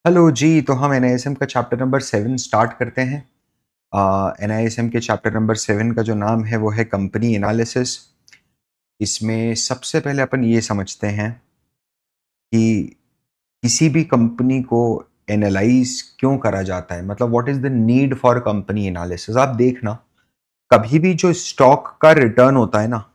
Hello जी, तो हम NISM का चैप्टर नंबर 7 स्टार्ट करते हैं। एनआईएसएम के चैप्टर नंबर 7 का जो नाम है वो है कंपनी एनालिसिस। इसमें सबसे पहले अपन ये समझते हैं कि किसी भी कंपनी को एनालाइज क्यों करा जाता है, मतलब what is the need for company analysis. आप देखना, कभी भी जो स्टॉक का रिटर्न होता है ना,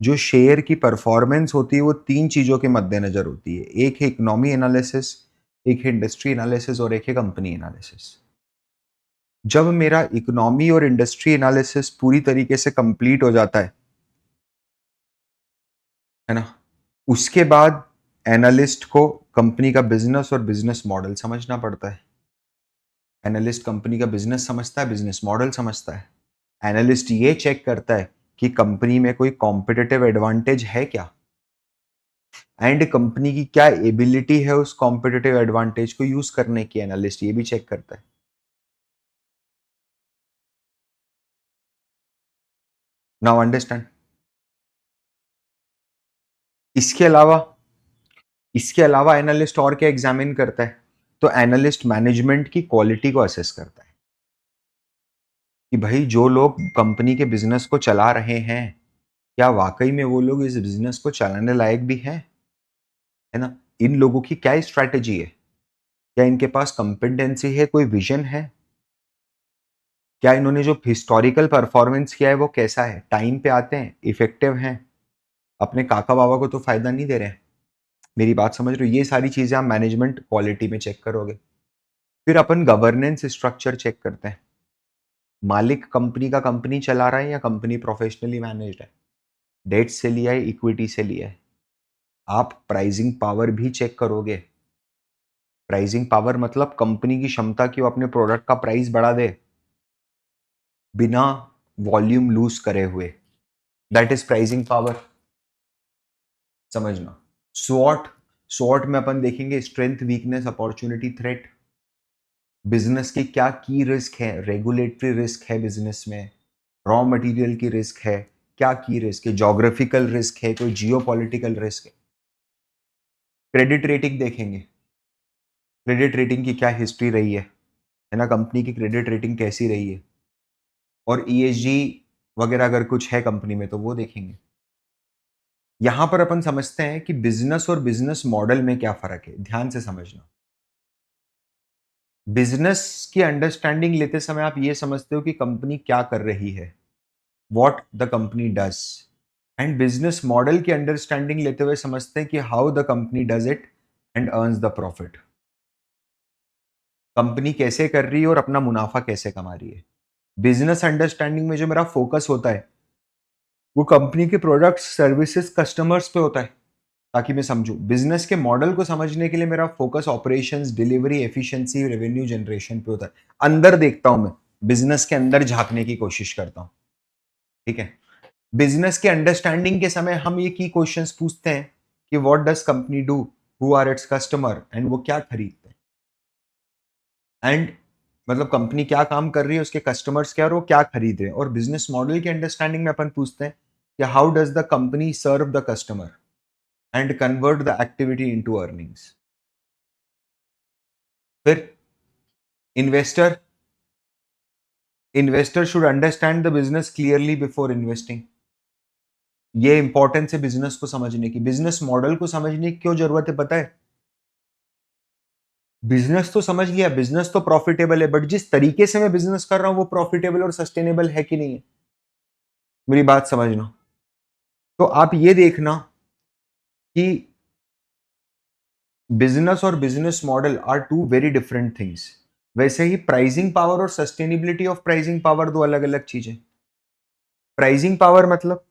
जो शेयर की परफॉर्मेंस होती है, वो तीन चीजों के मद्देनजर होती है। एक है इकोनॉमी एनालिसिस, एक है इंडस्ट्री एनालिसिस और एक है कंपनी एनालिसिस। जब मेरा इकोनॉमी और इंडस्ट्री एनालिसिस पूरी तरीके से कंप्लीट हो जाता है ना, उसके बाद एनालिस्ट को कंपनी का बिजनेस और बिजनेस मॉडल समझना पड़ता है। एनालिस्ट कंपनी का बिजनेस समझता है, बिजनेस मॉडल समझता है। एनालिस्ट ये चेक करता है कि कंपनी में कोई कॉम्पिटिटिव एडवांटेज है क्या, एंड कंपनी की क्या एबिलिटी है उस कॉम्पिटिटिव एडवांटेज को यूज करने की। एनालिस्ट ये भी चेक करता है। Now understand. इसके अलावा इसके अलावा एनालिस्ट और क्या एग्जामिन करता है? तो एनालिस्ट मैनेजमेंट की क्वालिटी को असेस करता है कि भाई जो लोग कंपनी के बिजनेस को चला रहे हैं, क्या वाकई में वो लोग इस बिजनेस को चलाने लायक भी हैं, है ना। इन लोगों की क्या स्ट्रैटेजी है, क्या इनके पास कंपिटेंसी है, कोई विजन है, क्या इन्होंने जो हिस्टोरिकल परफॉर्मेंस किया है वो कैसा है, टाइम पे आते हैं, इफेक्टिव हैं, अपने काका बाबा को तो फायदा नहीं दे रहे हैं। मेरी बात समझ रहे हो? ये सारी चीजें आप मैनेजमेंट क्वालिटी में चेक करोगे। फिर अपन गवर्नेंस स्ट्रक्चर चेक करते हैं। मालिक कंपनी का कंपनी चला रहा है या कंपनी प्रोफेशनली मैनेज्ड है, डेट से लिया है, इक्विटी से लिया है। आप प्राइसिंग पावर भी चेक करोगे। प्राइसिंग पावर मतलब कंपनी की क्षमता कि वो अपने प्रोडक्ट का प्राइस बढ़ा दे बिना वॉल्यूम लूज करे हुए। That is pricing power. समझना। स्वॉट स्वॉट में अपन देखेंगे strength, weakness, opportunity, threat. Business की क्या की रिस्क है, रेगुलेटरी रिस्क है बिजनेस में, रॉ मटेरियल की रिस्क है, क्या की रिस्क है, जोग्राफिकल रिस्क है, कोई जियो पॉलिटिकल रिस्क है। क्रेडिट रेटिंग देखेंगे। क्रेडिट रेटिंग की क्या हिस्ट्री रही है ना, कंपनी की क्रेडिट रेटिंग कैसी रही है, और ईएसजी वगैरह अगर कुछ है कंपनी में तो वो देखेंगे। यहां पर अपन समझते हैं कि बिजनेस और बिजनेस मॉडल में क्या फर्क है। ध्यान से समझना। बिजनेस की अंडरस्टैंडिंग लेते समय आप ये समझते हो कि कंपनी क्या कर रही है, what the company does. And business model की अंडरस्टैंडिंग लेते हुए समझते हैं कि how the company does it and earns the profit. Company कैसे कर रही है और अपना मुनाफा कैसे कमा रही है। बिजनेस अंडरस्टैंडिंग में जो मेरा फोकस होता है वो कंपनी के प्रोडक्ट्स, सर्विसेज, कस्टमर्स पे होता है, ताकि मैं समझूं। बिजनेस के मॉडल को समझने के लिए मेरा focus operations, delivery, efficiency, revenue generation पे होता है। अंदर देखता हूं मैं, बिजनेस के अंदर झांकने की कोशिश करता हूं। ठीक है। बिजनेस के अंडरस्टैंडिंग के समय हम ये की क्वेश्चंस पूछते हैं कि what does company do, who are its customer, and वो क्या खरीदते हैं, एंड मतलब कंपनी क्या काम कर रही है, उसके कस्टमर्स क्या और वो क्या खरीद रहे हैं। और बिजनेस मॉडल की अंडरस्टैंडिंग में अपन पूछते हैं कि how does the company serve the customer and convert the activity into earnings. फिर investor investor should understand the business clearly before investing. ये इंपॉर्टेंस है बिजनेस को समझने की। बिजनेस मॉडल को समझने की क्यों जरूरत है पता है? बिजनेस तो समझ लिया, बिजनेस तो प्रॉफिटेबल है, बट जिस तरीके से मैं बिजनेस कर रहा हूं वो प्रॉफिटेबल और सस्टेनेबल है कि नहीं है। मेरी बात समझना। तो आप ये देखना कि बिजनेस और business model are two very different things. वैसे ही प्राइसिंग पावर और सस्टेनेबिलिटी ऑफ प्राइसिंग पावर दो अलग अलग चीजें। प्राइसिंग पावर मतलब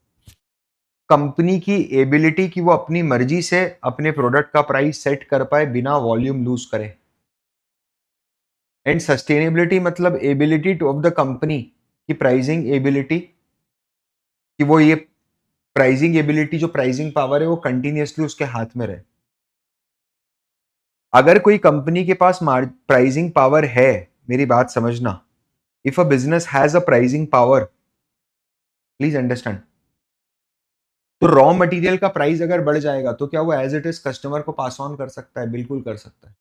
कंपनी की एबिलिटी कि वो अपनी मर्जी से अपने प्रोडक्ट का प्राइस सेट कर पाए बिना वॉल्यूम लूज करे। एंड सस्टेनेबिलिटी मतलब ability two of the company की प्राइसिंग एबिलिटी, कि वो ये प्राइसिंग एबिलिटी, जो प्राइसिंग पावर है वो कंटिन्यूअसली उसके हाथ में रहे। अगर कोई कंपनी के पास प्राइसिंग पावर है, मेरी बात समझना, if a business has a pricing power, please understand, तो रॉ मटेरियल का प्राइस अगर बढ़ जाएगा तो क्या वो एज इट इज कस्टमर को पास ऑन कर सकता है? बिल्कुल कर सकता है।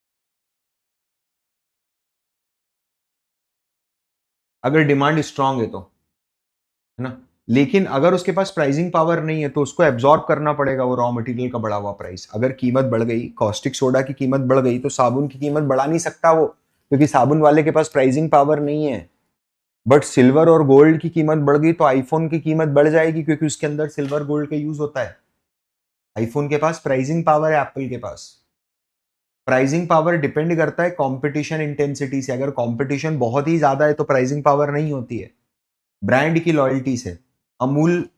अगर डिमांड स्ट्रांग है तो, है ना। लेकिन अगर उसके पास प्राइसिंग पावर नहीं है तो उसको एब्जॉर्ब करना पड़ेगा वो रॉ मटेरियल का बढ़ा हुआ प्राइस। अगर कीमत बढ़ गई, कॉस्टिक सोडा की कीमत बढ़ गई, तो साबुन की कीमत बढ़ा नहीं सकता वो, क्योंकि साबुन वाले के पास प्राइसिंग पावर नहीं है। बट सिल्वर और गोल्ड की कीमत बढ़ गई तो आईफोन की कीमत बढ़ जाएगी, क्योंकि उसके अंदर सिल्वर गोल्ड का यूज होता है। आईफोन के पास प्राइसिंग पावर है, एप्पल के पास। प्राइसिंग पावर डिपेंड करता है कंपटीशन इंटेंसिटी से। अगर कंपटीशन बहुत ही ज्यादा है तो प्राइसिंग पावर नहीं होती है। ब्रांड की लॉयल्टी से। अमूल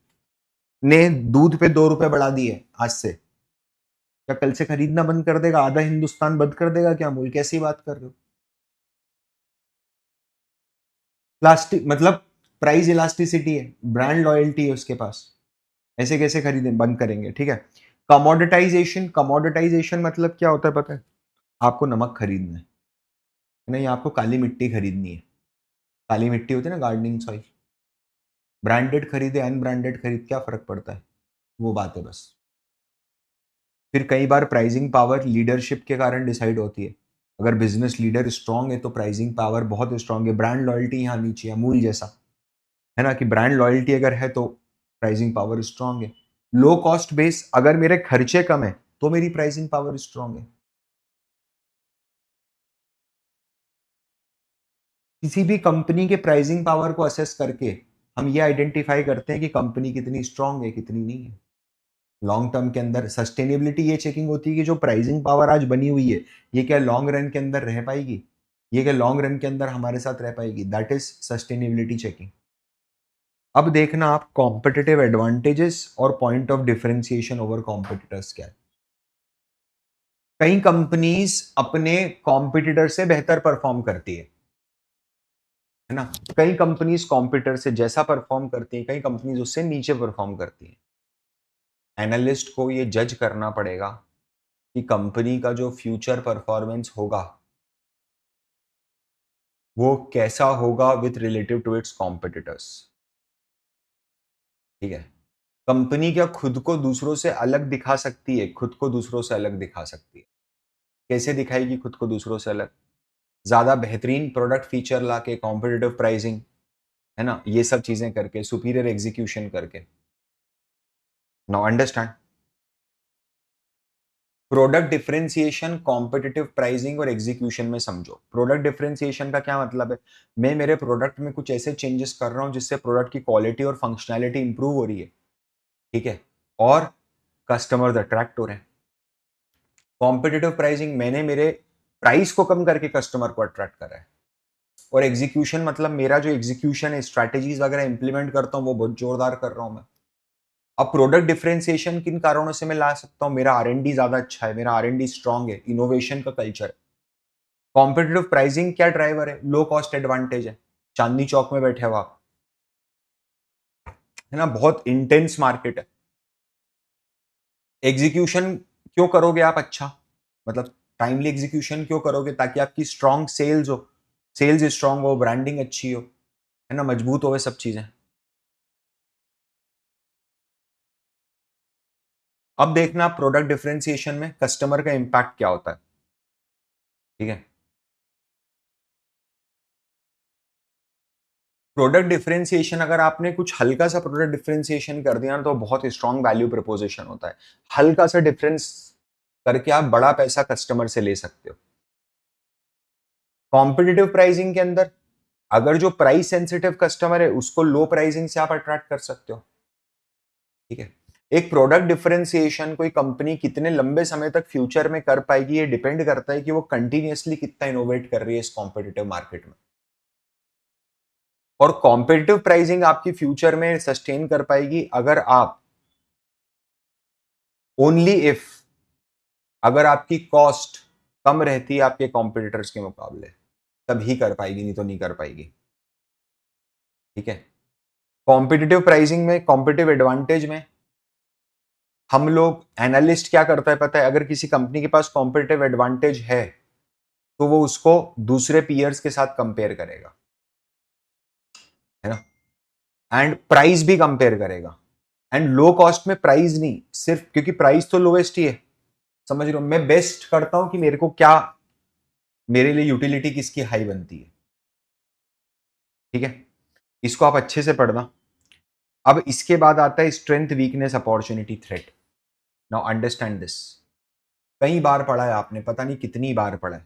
ने दूध पे 2 रुपए बढ़ा दिए आज से, क्या कल से खरीदना बंद कर देगा? आधा हिंदुस्तान बंद कर देगा क्या अमूल? कैसी बात कर रहे हो? प्लास्टिक मतलब प्राइस इलास्टिसिटी है, ब्रांड लॉयल्टी है उसके पास। ऐसे कैसे खरीदें, बंद करेंगे? ठीक है। कमोडिटाइजेशन, कमोडिटाइजेशन मतलब क्या होता है पता है? आपको नमक खरीदना है, नहीं आपको काली मिट्टी खरीदनी है। काली मिट्टी होती है ना, गार्डनिंग सॉइल। ब्रांडेड खरीदे अनब्रांडेड खरीद, क्या फर्क पड़ता है? वो बात है बस। फिर कई बार प्राइसिंग पावर लीडरशिप के कारण डिसाइड होती है। अगर बिजनेस लीडर स्ट्रांग है तो प्राइसिंग पावर बहुत स्ट्रांग है। ब्रांड लॉयल्टी यहाँ नीचे, अमूल जैसा, है ना, कि ब्रांड लॉयल्टी अगर है तो प्राइसिंग पावर स्ट्रांग है। लो कॉस्ट बेस, अगर मेरे खर्चे कम है तो मेरी प्राइसिंग पावर स्ट्रांग है। किसी भी कंपनी के प्राइसिंग पावर को असेस करके हम ये आइडेंटिफाई करते हैं कि कंपनी कितनी स्ट्रांग है, कितनी नहीं है। लॉन्ग टर्म के अंदर सस्टेनेबिलिटी ये चेकिंग होती है कि जो प्राइसिंग पावर आज बनी हुई है, ये क्या लॉन्ग रन के अंदर रह पाएगी, ये क्या लॉन्ग रन के अंदर हमारे साथ रह पाएगी। That is sustainability checking. अब देखना आप कॉम्पिटिटिव एडवांटेजेस और point of differentiation over competitors क्या है। कई कंपनीज अपने कॉम्पिटिटर से बेहतर परफॉर्म करती है ना। कई कंपनीज कॉम्पिटिटर से जैसा परफॉर्म करती है, कई कंपनीज उससे नीचे परफॉर्म करती है। एनालिस्ट को ये जज करना पड़ेगा कि कंपनी का जो फ्यूचर परफॉर्मेंस होगा वो कैसा होगा with relative to its competitors. ठीक है। कंपनी क्या खुद को दूसरों से अलग दिखा सकती है? खुद को दूसरों से अलग दिखा सकती है। कैसे दिखाएगी खुद को दूसरों से अलग? ज्यादा बेहतरीन प्रोडक्ट फीचर लाके, कॉम्पिटिटिव प्राइसिंग, है ना, ये सब चीजें करके, सुपीरियर एग्जीक्यूशन करके। Now understand. Product differentiation, competitive pricing और एग्जीक्यूशन में समझो। प्रोडक्ट डिफरेंशिएशन का क्या मतलब है? मैं मेरे प्रोडक्ट में कुछ ऐसे चेंजेस कर रहा हूं जिससे प्रोडक्ट की क्वालिटी और फंक्शनैलिटी इंप्रूव हो रही है। ठीक है। और कस्टमर्स अट्रैक्ट हो रहे हैं। कॉम्पिटिटिव प्राइसिंग, मैंने मेरे प्राइस को कम करके कस्टमर को अट्रैक्ट करा है। और एग्जीक्यूशन मतलब मेरा जो एग्जीक्यूशन है, स्ट्रैटेजीज वगैरह इंप्लीमेंट करता हूं, वो बहुत जोरदार कर रहा हूं मैं। अब प्रोडक्ट डिफरेंशिएशन किन कारणों से मैं ला सकता हूं? मेरा आर&डी ज्यादा अच्छा है, मेरा आर&डी स्ट्रांग है, इनोवेशन का कल्चर है। कॉम्पिटिटिव प्राइसिंग क्या ड्राइवर है? लो कॉस्ट एडवांटेज है। चांदनी चौक में बैठे हो आप, है ना, बहुत इंटेंस मार्केट है। एग्जीक्यूशन क्यों करोगे आप अच्छा? मतलब टाइमली एग्जीक्यूशन क्यों करोगे? ताकि आपकी स्ट्रांग सेल्स हो, सेल्स स्ट्रांग हो, ब्रांडिंग अच्छी हो, है ना, मजबूत हो, सब चीजें। अब देखना प्रोडक्ट डिफरेंशिएशन में कस्टमर का इंपैक्ट क्या होता है। ठीक है। प्रोडक्ट डिफरेंशिएशन, अगर आपने कुछ हल्का सा प्रोडक्ट डिफरेंशिएशन कर दिया ना तो बहुत स्ट्रांग वैल्यू प्रपोजिशन होता है। हल्का सा डिफरेंस करके आप बड़ा पैसा कस्टमर से ले सकते हो। कॉम्पिटिटिव प्राइसिंग के अंदर अगर जो प्राइस सेंसिटिव कस्टमर है उसको लो प्राइसिंग से आप अट्रैक्ट कर सकते हो। ठीक है। एक प्रोडक्ट डिफरेंशिएशन कोई कंपनी कितने लंबे समय तक फ्यूचर में कर पाएगी, ये डिपेंड करता है कि वो कंटिन्यूअसली कितना इनोवेट कर रही है इस कॉम्पिटिटिव मार्केट में। और कॉम्पिटिटिव प्राइसिंग आपकी फ्यूचर में सस्टेन कर पाएगी अगर आप, ओनली इफ, अगर आपकी कॉस्ट कम रहती है आपके कॉम्पिटिटर्स के मुकाबले, तभी कर पाएगी, नहीं तो नहीं कर पाएगी। ठीक है। कॉम्पिटिटिव प्राइसिंग में, कॉम्पिटिटिव एडवांटेज में हम लोग, एनालिस्ट क्या करता है पता है? अगर किसी कंपनी के पास कॉम्पिटिटिव एडवांटेज है तो वो उसको दूसरे पीयर्स के साथ कंपेयर करेगा, है ना, एंड प्राइस भी कंपेयर करेगा। एंड लो कॉस्ट में प्राइस नहीं, सिर्फ क्योंकि प्राइस तो लोएस्ट ही है, समझ रहे हो, मैं बेस्ट करता हूं कि मेरे को क्या, मेरे लिए यूटिलिटी किसकी हाई बनती है। ठीक है, इसको आप अच्छे से पढ़ना। अब इसके बाद आता है strength, weakness, opportunity, threat. Now understand this. कई बार पढ़ा है आपने, पता नहीं कितनी बार पढ़ा है।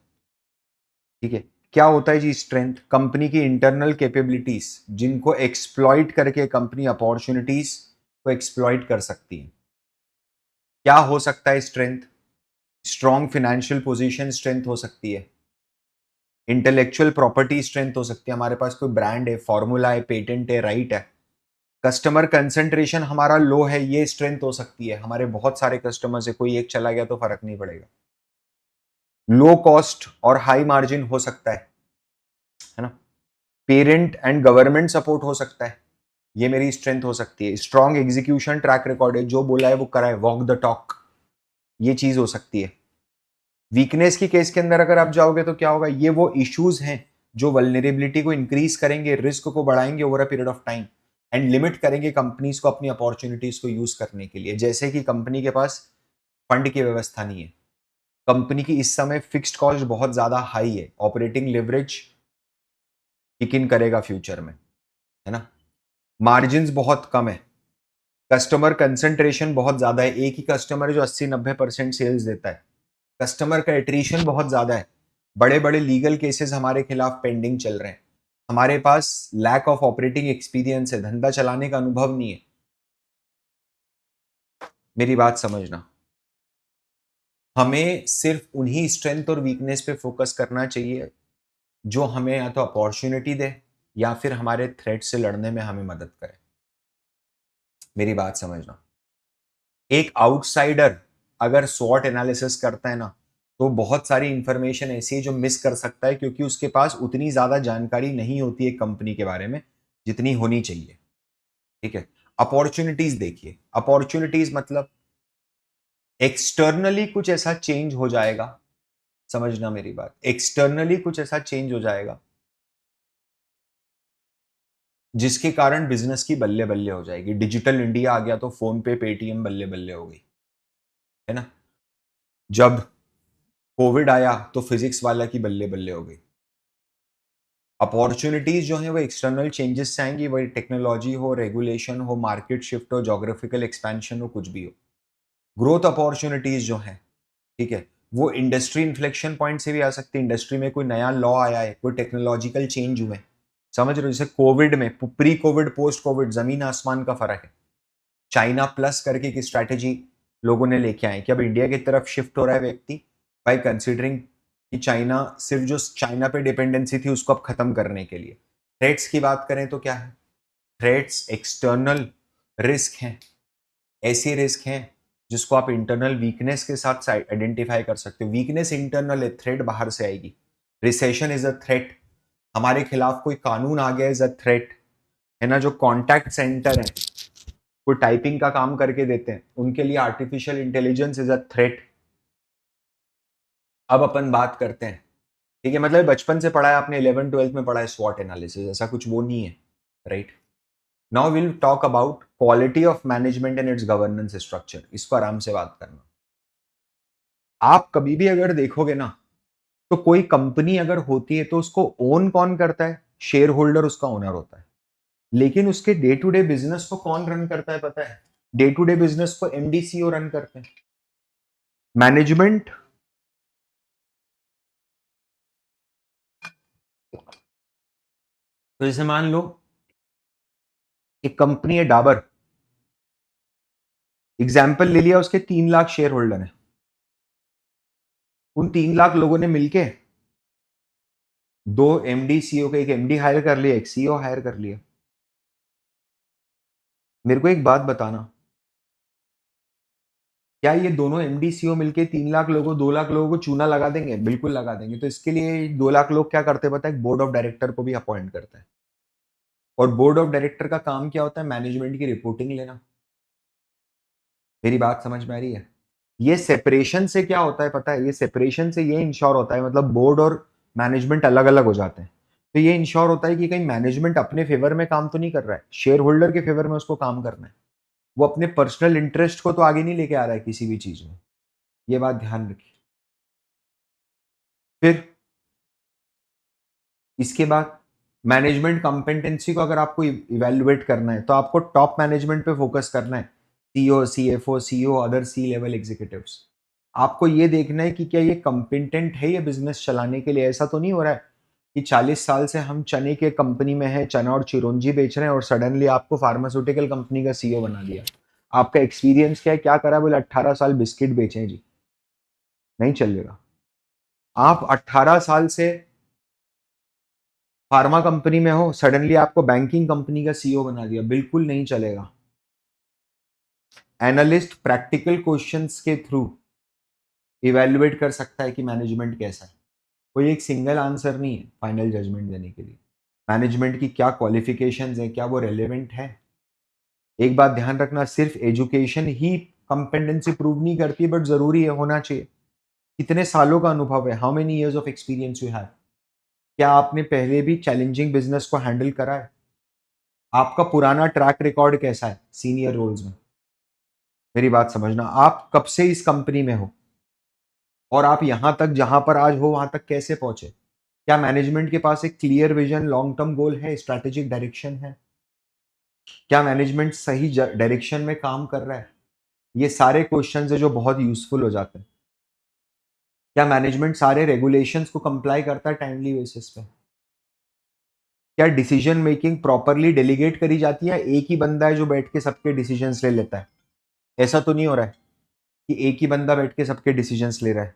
ठीक है, क्या होता है जी स्ट्रेंथ? कंपनी की इंटरनल कैपेबिलिटीज, जिनको एक्सप्लॉइट करके कंपनी अपॉर्चुनिटीज को एक्सप्लॉइट कर सकती है। क्या हो सकता है strength? Strong financial position strength हो सकती है, इंटेलेक्चुअल प्रॉपर्टी स्ट्रेंथ हो सकती है, हमारे पास कोई ब्रांड है, फॉर्मूला है, पेटेंट है, राइट है। कस्टमर कंसंट्रेशन हमारा लो है, ये स्ट्रेंथ हो सकती है, हमारे बहुत सारे कस्टमर्स है, कोई एक चला गया तो फर्क नहीं पड़ेगा। लो कॉस्ट और हाई मार्जिन हो सकता है ना। पेरेंट एंड गवर्नमेंट सपोर्ट हो सकता है, ये मेरी स्ट्रेंथ हो सकती है। स्ट्रॉन्ग एग्जीक्यूशन ट्रैक रिकॉर्ड है, जो बोला है वो करा है, वॉक द टॉक, ये चीज हो सकती है। वीकनेस की केस के अंदर अगर आप जाओगे तो क्या होगा? ये वो इश्यूज हैं जो वल्नरेबिलिटी को इंक्रीज करेंगे, रिस्क को बढ़ाएंगे over a period of time, and limit करेंगे कंपनीज को अपनी अपॉर्चुनिटीज को यूज करने के लिए। जैसे कि कंपनी के पास फंड की व्यवस्था नहीं है, कंपनी की इस समय फिक्स्ड कॉस्ट बहुत ज्यादा हाई है, ऑपरेटिंग लेवरेज किक इन करेगा फ्यूचर में, है ना। मार्जिन बहुत कम है, कस्टमर कंसंट्रेशन बहुत ज्यादा है, एक ही कस्टमर है जो 80-90% सेल्स देता है, कस्टमर का एट्रीशन बहुत ज्यादा है, बड़े बड़े लीगल केसेस हमारे खिलाफ पेंडिंग चल रहे हैं, हमारे पास लैक ऑफ ऑपरेटिंग एक्सपीरियंस है, धंधा चलाने का अनुभव नहीं है। मेरी बात समझना, हमें सिर्फ उन्हीं स्ट्रेंथ और वीकनेस पे फोकस करना चाहिए जो हमें या तो अपॉर्चुनिटी दे या फिर हमारे थ्रेट से लड़ने में हमें मदद करे। मेरी बात समझना, एक आउटसाइडर अगर स्वॉट एनालिसिस करता है ना, तो बहुत सारी इंफॉर्मेशन ऐसी है जो मिस कर सकता है, क्योंकि उसके पास उतनी ज्यादा जानकारी नहीं होती है कंपनी के बारे में जितनी होनी चाहिए। ठीक है, अपॉर्चुनिटीज देखिए, अपॉर्चुनिटीज मतलब एक्सटर्नली कुछ ऐसा चेंज हो जाएगा, समझना मेरी बात, एक्सटर्नली कुछ ऐसा चेंज हो जाएगा जिसके कारण बिजनेस की बल्ले बल्ले हो जाएगी। डिजिटल इंडिया आ गया तो फोन पे, पेटीएम बल्ले बल्ले हो गई, है ना। जब कोविड आया तो फिजिक्स वाला की बल्ले बल्ले हो गई। अपॉर्चुनिटीज जो है वो एक्सटर्नल चेंजेस से आएंगी, वही टेक्नोलॉजी हो, रेगुलेशन हो, मार्केट शिफ्ट हो, जोग्राफिकल एक्सपेंशन हो, कुछ भी हो। ग्रोथ अपॉर्चुनिटीज जो है, ठीक है, वो इंडस्ट्री इन्फ्लेक्शन पॉइंट से भी आ सकती है। इंडस्ट्री में कोई नया लॉ आया है, कोई टेक्नोलॉजिकल चेंज हुए, समझ रहे हो। जैसे कोविड में, प्री कोविड, पोस्ट कोविड, जमीन आसमान का फर्क है। चाइना प्लस करके की स्ट्रैटेजी लोगों ने लेके आए कि अब इंडिया की तरफ शिफ्ट हो रहा है व्यक्ति, बाय कंसिडरिंग कि चाइना, सिर्फ जो चाइना पे डिपेंडेंसी थी उसको अब खत्म करने के लिए। थ्रेट्स की बात करें तो क्या है? थ्रेट्स एक्सटर्नल रिस्क हैं, ऐसे रिस्क हैं जिसको आप इंटरनल वीकनेस के साथ आइडेंटिफाई कर सकते हो। वीकनेस इंटरनल है, थ्रेट बाहर से आएगी। रिसेशन इज अ थ्रेट, हमारे खिलाफ कोई कानून आ गया इज अ थ्रेट, है ना। जो कॉन्टैक्ट सेंटर है, कोई टाइपिंग का काम करके देते हैं, उनके लिए artificial intelligence is a threat. अब अपन बात करते हैं, ठीक है, मतलब बचपन से पढ़ा है आपने, 11th-12th में पढ़ा है स्वॉट एनालिसिस, ऐसा कुछ वो नहीं है, right. Now will talk about quality of management and it's governance structure. इसको आराम से बात करना। आप कभी भी अगर देखोगे ना, तो कोई कंपनी अगर होती है तो उसको ओन कौन करता है? शेयर होल्डर उसका ओनर होता है। लेकिन उसके डे टू डे बिजनेस को कौन रन करता है पता है? डे टू डे बिजनेस को एमडीसीओ रन करते हैं। मैनेजमेंट, तो जैसे मान लो एक कंपनी है डाबर, एग्जाम्पल ले लिया, उसके 3 लाख शेयर होल्डर हैं। उन 3 लाख लोगों ने मिलके दो एमडी सीईओ के, एक एमडी हायर कर लिया, एक सीईओ हायर कर लिया। मेरे को एक बात बताना, क्या ये दोनों एमडी सीईओ मिलके 3 लाख लोगों, 2 लाख लोगों को चूना लगा देंगे? बिल्कुल लगा देंगे। तो इसके लिए 2 लाख लोग क्या करते हैं पता है? बोर्ड ऑफ डायरेक्टर को भी अपॉइंट करते हैं। और बोर्ड ऑफ डायरेक्टर का काम क्या होता है? मैनेजमेंट की रिपोर्टिंग लेना। मेरी बात समझ में आ रही है? ये सेपरेशन से क्या होता है पता है? ये सेपरेशन से ये इंश्योर होता है, मतलब बोर्ड और मैनेजमेंट अलग अलग हो जाते हैं, तो ये इंश्योर होता है कि कहीं मैनेजमेंट अपने फेवर में काम तो नहीं कर रहा है, शेयर होल्डर के फेवर में उसको काम करना है। वो अपने पर्सनल इंटरेस्ट को तो आगे नहीं लेके आ रहा है किसी भी चीज में। ये बात ध्यान रखिए। फिर इसके बाद मैनेजमेंट कॉम्पिटेंसी को अगर आपको इवेल्युएट करना है तो आपको टॉप मैनेजमेंट पे फोकस करना है, सीईओ, सीएफओ, सीईओ, अदर सी लेवल एग्जीक्यूटिव्स। आपको ये देखना है कि क्या ये कॉम्पिटेंट है ये बिजनेस चलाने के लिए। ऐसा तो नहीं हो रहा है कि 40 साल से हम चने के कंपनी में है, चना और चिरौंजी बेच रहे हैं और सडनली आपको फार्मास्यूटिकल कंपनी का सीईओ बना दिया। आपका एक्सपीरियंस क्या है, क्या करा, बोले 18 साल बिस्किट बेचे जी। नहीं चलेगा। आप 18 साल से फार्मा कंपनी में हो, सडनली आपको बैंकिंग कंपनी का सीईओ बना दिया, बिल्कुल नहीं चलेगा। एनालिस्ट प्रैक्टिकल क्वेश्चंस के थ्रू इवेल्युएट कर सकता है कि मैनेजमेंट कैसा है। कोई एक सिंगल आंसर नहीं है फाइनल जजमेंट देने के लिए। मैनेजमेंट की क्या क्वालिफिकेशंस हैं, क्या वो रेलेवेंट है। एक बात ध्यान रखना, सिर्फ एजुकेशन ही कंपेटेंसी प्रूव नहीं करती, बट जरूरी है, होना चाहिए। कितने सालों का अनुभव है, how many years of experience you have. क्या आपने पहले भी चैलेंजिंग बिजनेस को हैंडल करा है। आपका पुराना ट्रैक रिकॉर्ड कैसा है सीनियर रोल्स में। मेरी बात समझना, आप कब से इस कंपनी में हो और आप यहां तक जहां पर आज हो वहां तक कैसे पहुंचे। क्या मैनेजमेंट के पास एक clear vision, long term goal है, स्ट्रैटेजिक डायरेक्शन है। क्या मैनेजमेंट सही डायरेक्शन में काम कर रहा है। ये सारे क्वेश्चंस है जो बहुत यूजफुल हो जाते हैं। क्या मैनेजमेंट सारे रेगुलेशंस को कंप्लाई करता है टाइमली बेसिस पे। क्या डिसीजन मेकिंग प्रॉपरली डेलीगेट करी जाती है, एक ही बंदा है जो बैठ के सबके डिसीजंस ले लेता है। ऐसा तो नहीं हो रहा है कि एक ही बंदा बैठ के सबके डिसीजंस ले रहा है।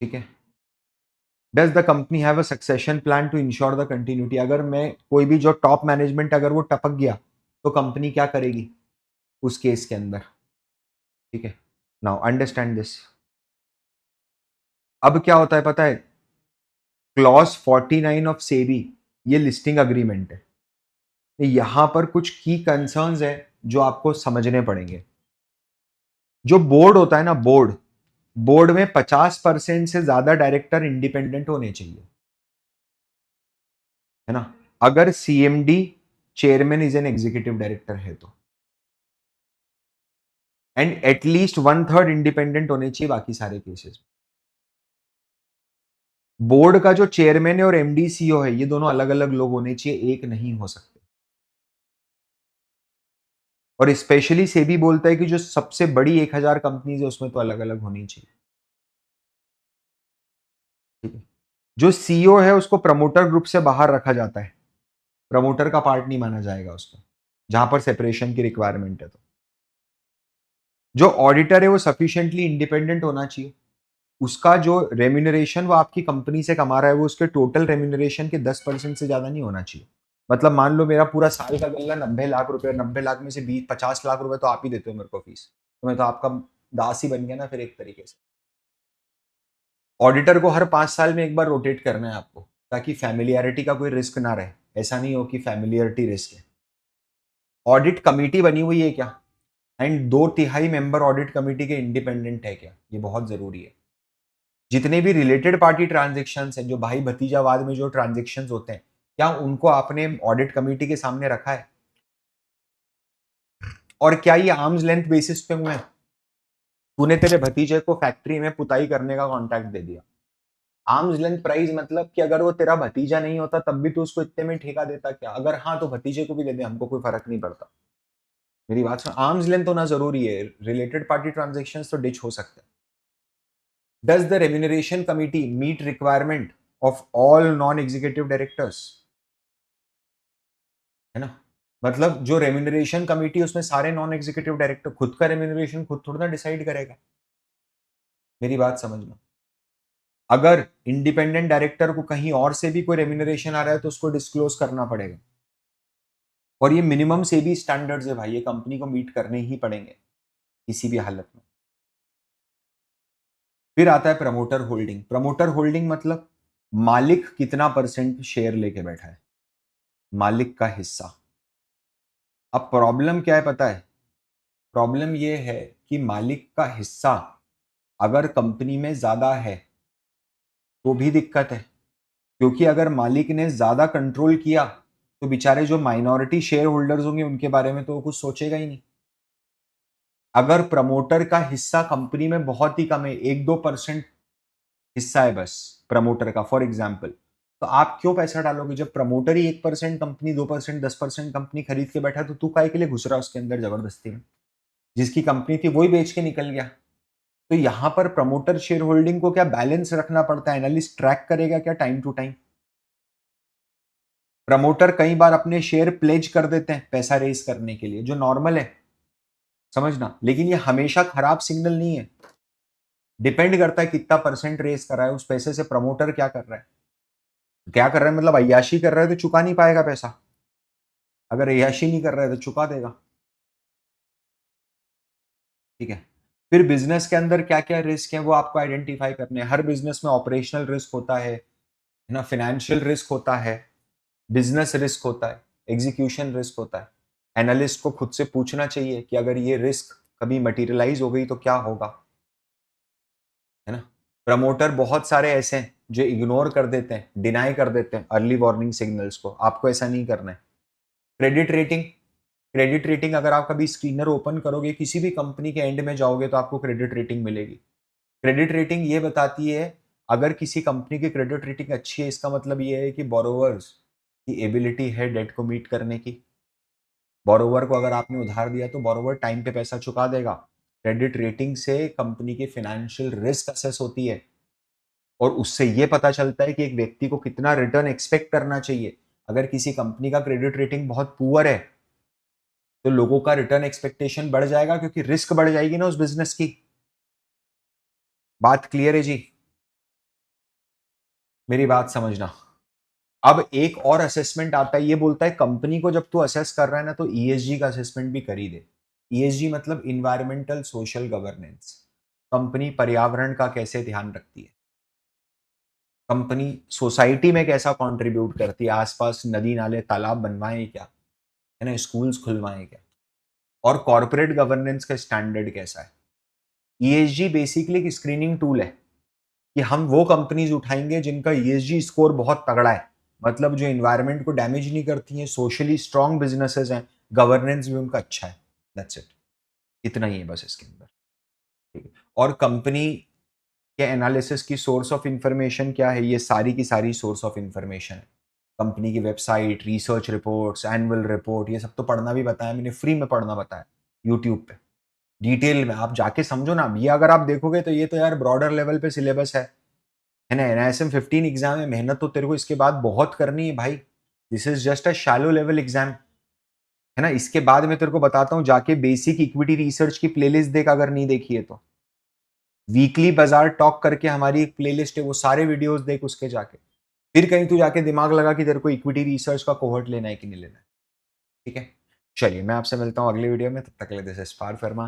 ठीक है। Does the company have a succession plan to ensure the continuity. अगर मैं कोई भी जो टॉप मैनेजमेंट अगर वो टपक गया तो कंपनी क्या करेगी उस केस के अंदर। ठीक है। Now understand this. अब क्या होता है पता है, क्लॉज 49 ऑफ सेबी, ये लिस्टिंग अग्रीमेंट है। यहां पर कुछ की कंसर्न्स है जो आपको समझने पड़ेंगे। जो बोर्ड होता है ना, बोर्ड, बोर्ड में 50% से ज्यादा डायरेक्टर इंडिपेंडेंट होने चाहिए, है ना। अगर CMD, chairman is an executive director है तो, एंड एटलीस्ट 1/3 इंडिपेंडेंट होने चाहिए बाकी सारे केसेस। बोर्ड का जो चेयरमैन है और एमडी सीईओ है, ये दोनों अलग अलग लोग होने चाहिए, एक नहीं हो सकते। और स्पेशली सेबी बोलता है कि जो सबसे बड़ी 1000 कंपनीज है उसमें तो अलग अलग होनी चाहिए। ठीक है। जो सीईओ है उसको प्रमोटर ग्रुप से बाहर रखा जाता है, प्रमोटर का पार्ट नहीं माना जाएगा उसको, जहां पर सेपरेशन की रिक्वायरमेंट है। तो जो ऑडिटर है वो सफिशिएंटली इंडिपेंडेंट होना चाहिए। उसका जो रेम्यूनरेशन वो आपकी कंपनी से कमा रहा है वो उसके टोटल रेम्यूनरेशन के 10% से ज्यादा नहीं होना चाहिए। मतलब मान लो मेरा पूरा साल का गल्ला 90 लाख रुपए, 90 लाख में से 50 लाख रुपए तो आप ही देते हो मेरे को फीस, तो मैं तो आपका दास ही बन गया ना फिर एक तरीके से। ऑडिटर को हर 5 साल में एक बार रोटेट करना है आपको, ताकि फैमिलियरिटी का कोई रिस्क ना रहे। ऐसा नहीं हो कि फैमिलियरिटी रिस्क है। ऑडिट कमेटी बनी हुई है क्या, एंड 2/3 मेंबर ऑडिट कमेटी के इंडिपेंडेंट है क्या, ये बहुत जरूरी है। जितने भी रिलेटेड पार्टी ट्रांजेक्शन्स हैं, जो भाई भतीजावाद में जो ट्रांजेक्शन्स होते हैं, क्या उनको आपने ऑडिट कमेटी के सामने रखा है। और क्या ये आर्म्स लेंथ बेसिस पे हुए हैं। तूने तेरे भतीजे को फैक्ट्री में पुताई करने का कॉन्ट्रैक्ट दे दिया, आर्म्स लेंथ प्राइस मतलब कि अगर वो तेरा भतीजा नहीं होता तब भी तू उसको इतने में ठेका देता क्या, अगर हाँ तो भतीजे को भी दे दे, हमको कोई फर्क नहीं पड़ता। मेरी बात सुन, आर्म्स लेंथ होना जरूरी है, रिलेटेड पार्टी ट्रांजेक्शन्स तो डिच हो सकते हैं। Does the remuneration committee meet requirement of all non executive directors, है ना। मतलब जो रेम्यूनरेशन कमिटी उसमें सारे नॉन एग्जीक्यूटिव डायरेक्टर, खुद का रेम्यूनरेशन खुद थोड़ा ना डिसाइड करेगा। मेरी बात समझना, अगर इंडिपेंडेंट डायरेक्टर को कहीं और से भी कोई रेम्यूनरेशन आ रहा है तो उसको डिस्क्लोज करना पड़ेगा। और ये मिनिमम से भी स्टैंडर्ड्स है भाई, ये कंपनी को मीट करने ही पड़ेंगे किसी भी हालत में। फिर आता है प्रमोटर होल्डिंग। प्रमोटर होल्डिंग मतलब मालिक कितना परसेंट शेयर लेके बैठा है, मालिक का हिस्सा। अब प्रॉब्लम क्या है पता है, प्रॉब्लम ये है कि मालिक का हिस्सा अगर कंपनी में ज्यादा है तो भी दिक्कत है, क्योंकि अगर मालिक ने ज्यादा कंट्रोल किया तो बेचारे जो माइनॉरिटी शेयर होल्डर्स होंगे उनके बारे में तो वो कुछ सोचेगा ही नहीं। अगर प्रमोटर का हिस्सा कंपनी में बहुत ही कम है, 1-2% हिस्सा है बस प्रमोटर का, फॉर एग्जाम्पल तो आप क्यों पैसा डालोगे? जब प्रमोटर ही 1% कंपनी, 2%, 10% कंपनी खरीद के बैठा, तो तू काहे के लिए घुस रहा है उसके अंदर जबरदस्ती में? जिसकी कंपनी थी वही बेच के निकल गया। तो यहां पर प्रमोटर शेयर होल्डिंग को क्या बैलेंस रखना पड़ता है? एनालिस्ट ट्रैक करेगा क्या टाइम टू टाइम? प्रमोटर कई बार अपने शेयर प्लेज कर देते हैं पैसा रेज करने के लिए, जो नॉर्मल है, समझना। लेकिन ये हमेशा खराब सिग्नल नहीं है। डिपेंड करता है कितना परसेंट रेस कर रहा है, उस पैसे से प्रमोटर क्या कर रहा है। क्या कर रहा है मतलब अय्याशी कर रहा है तो चुका नहीं पाएगा पैसा, अगर अय्याशी नहीं कर रहा है तो चुका देगा। ठीक है। फिर बिजनेस के अंदर क्या क्या रिस्क है वो आपको आइडेंटिफाई करने हैं। हर बिजनेस में ऑपरेशनल रिस्क होता है ना, फाइनेंशियल रिस्क होता है, बिजनेस रिस्क होता है, एग्जीक्यूशन रिस्क होता है। एनालिस्ट को खुद से पूछना चाहिए कि अगर ये रिस्क कभी मटेरियलाइज हो गई तो क्या होगा, है ना। प्रमोटर बहुत सारे ऐसे हैं जो इग्नोर कर देते हैं, डिनाई कर देते हैं अर्ली वार्निंग सिग्नल्स को। आपको ऐसा नहीं करना है। क्रेडिट रेटिंग, क्रेडिट रेटिंग अगर आप कभी स्क्रीनर ओपन करोगे, किसी भी कंपनी के एंड में जाओगे तो आपको क्रेडिट रेटिंग मिलेगी। क्रेडिट रेटिंग ये बताती है, अगर किसी कंपनी की क्रेडिट रेटिंग अच्छी है, इसका मतलब ये है कि बोरोवर्स की एबिलिटी है डेट को मीट करने की। बोरोवर को अगर आपने उधार दिया तो बोरोवर टाइम पे पैसा चुका देगा। क्रेडिट रेटिंग से कंपनी की फाइनेंशियल रिस्क असेस होती है, और उससे ये पता चलता है कि एक व्यक्ति को कितना रिटर्न एक्सपेक्ट करना चाहिए। अगर किसी कंपनी का क्रेडिट रेटिंग बहुत पुअर है तो लोगों का रिटर्न एक्सपेक्टेशन बढ़ जाएगा, क्योंकि रिस्क बढ़ जाएगी ना उस बिजनेस की। बात क्लियर है जी? मेरी बात समझना। अब एक और असेसमेंट आता है, ये बोलता है कंपनी को जब तू असेस कर रहा है ना, तो ईएसजी का असेसमेंट भी कर ही दे। ईएसजी मतलब इन्वायरमेंटल सोशल गवर्नेंस। कंपनी पर्यावरण का कैसे ध्यान रखती है, कंपनी सोसाइटी में कैसा कंट्रीब्यूट करती है, आसपास नदी नाले तालाब बनवाए क्या, है ना, स्कूल्स खुलवाए क्या, और कॉर्पोरेट गवर्नेंस का स्टैंडर्ड कैसा है। ईएसजी बेसिकली एक स्क्रीनिंग टूल है कि हम वो कंपनीज उठाएंगे जिनका ईएसजी स्कोर बहुत तगड़ा है, मतलब जो एनवायरनमेंट को डैमेज नहीं करती हैं, सोशली स्ट्रांग बिजनेसेस हैं, गवर्नेंस भी उनका अच्छा है। That's it. इतना ही है बस इसके अंदर। ठीक है। और कंपनी के एनालिसिस की सोर्स ऑफ इंफॉर्मेशन क्या है? ये सारी की सारी सोर्स ऑफ इंफॉर्मेशन है। कंपनी की website, research reports, annual report, ये सब तो पढ़ना भी बताया मैंने, फ्री में पढ़ना बताया यूट्यूब पे, डिटेल में आप जाके समझो ना। ये अगर आप देखोगे तो ये तो यार ब्रॉडर लेवल पे सिलेबस है ना। एनआईएसएम 15 एग्जाम है, मेहनत तो तेरे को इसके बाद बहुत करनी है भाई। This is just a shallow level exam, है ना। इसके बाद मैं तेरे को बताता हूँ, जाके बेसिक इक्विटी रिसर्च की प्लेलिस्ट देख अगर नहीं देखी है तो। वीकली बाजार टॉक करके हमारी एक प्लेलिस्ट है, वो सारे वीडियोस देख उसके जाके। फिर कहीं तू जाके दिमाग लगा कि तेरे को इक्विटी रिसर्च का कोहर्ट लेना है कि नहीं लेना है। ठीक है। चलिए मैं आपसे मिलता हूँ अगले वीडियो में, तब तक के लिए दिस इज पार फर्मा।